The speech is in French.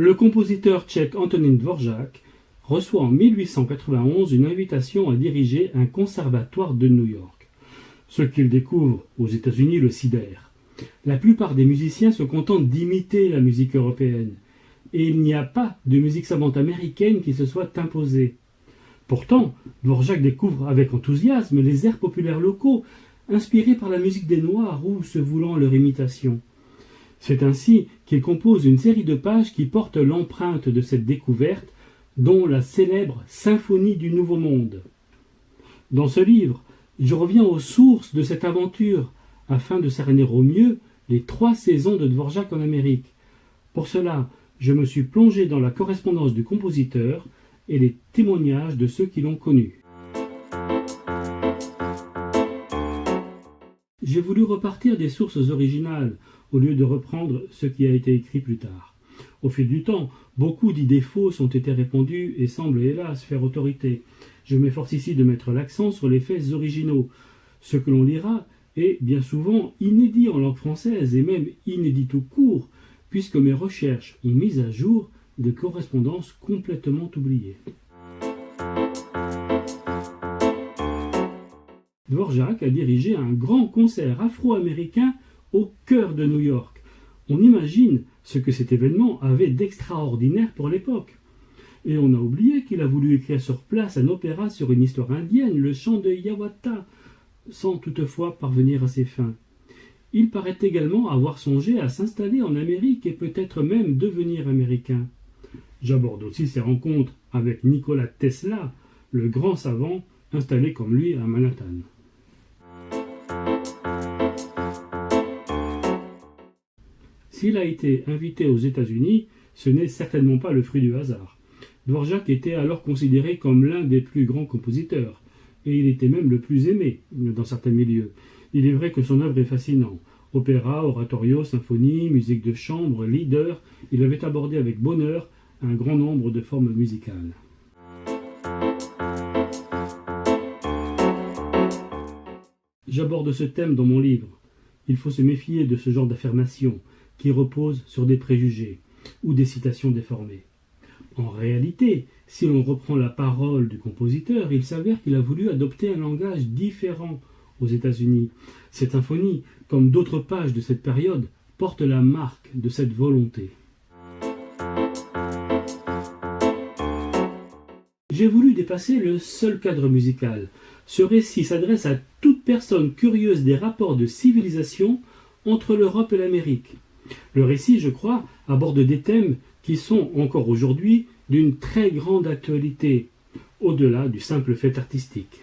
Le compositeur tchèque Antonín Dvořák reçoit en 1891 une invitation à diriger un conservatoire de New York. Ce qu'il découvre aux États-Unis le sidère. La plupart des musiciens se contentent d'imiter la musique européenne, et il n'y a pas de musique savante américaine qui se soit imposée. Pourtant, Dvořák découvre avec enthousiasme les airs populaires locaux, inspirés par la musique des Noirs ou se voulant leur imitation. C'est ainsi qu'il compose une série de pages qui portent l'empreinte de cette découverte, dont la célèbre Symphonie du Nouveau Monde. Dans ce livre, je reviens aux sources de cette aventure, afin de cerner au mieux les 3 saisons de Dvořák en Amérique. Pour cela, je me suis plongé dans la correspondance du compositeur et les témoignages de ceux qui l'ont connu. J'ai voulu repartir des sources originales, au lieu de reprendre ce qui a été écrit plus tard. Au fil du temps, beaucoup d'idées fausses ont été répandues et semblent hélas faire autorité. Je m'efforce ici de mettre l'accent sur les faits originaux. Ce que l'on lira est bien souvent inédit en langue française et même inédit tout court, puisque mes recherches ont mis à jour des correspondances complètement oubliées. Dvořák a dirigé un grand concert afro-américain au cœur de New York. On imagine ce que cet événement avait d'extraordinaire pour l'époque. Et on a oublié qu'il a voulu écrire sur place un opéra sur une histoire indienne, le chant de Hiawatha, sans toutefois parvenir à ses fins. Il paraît également avoir songé à s'installer en Amérique et peut-être même devenir américain. J'aborde aussi ses rencontres avec Nikola Tesla, le grand savant installé comme lui à Manhattan. S'il a été invité aux États-Unis, ce n'est certainement pas le fruit du hasard. Dvořák était alors considéré comme l'un des plus grands compositeurs, et il était même le plus aimé dans certains milieux. Il est vrai que son œuvre est fascinante. Opéra, oratorio, symphonie, musique de chambre, lieder, il avait abordé avec bonheur un grand nombre de formes musicales. J'aborde ce thème dans mon livre. Il faut se méfier de ce genre d'affirmations qui reposent sur des préjugés ou des citations déformées. En réalité, si l'on reprend la parole du compositeur, il s'avère qu'il a voulu adopter un langage différent aux États-Unis. Cette symphonie, comme d'autres pages de cette période, porte la marque de cette volonté. J'ai voulu dépasser le seul cadre musical. Ce récit s'adresse à toute personne curieuse des rapports de civilisation entre l'Europe et l'Amérique. Le récit, je crois, aborde des thèmes qui sont encore aujourd'hui d'une très grande actualité, au-delà du simple fait artistique.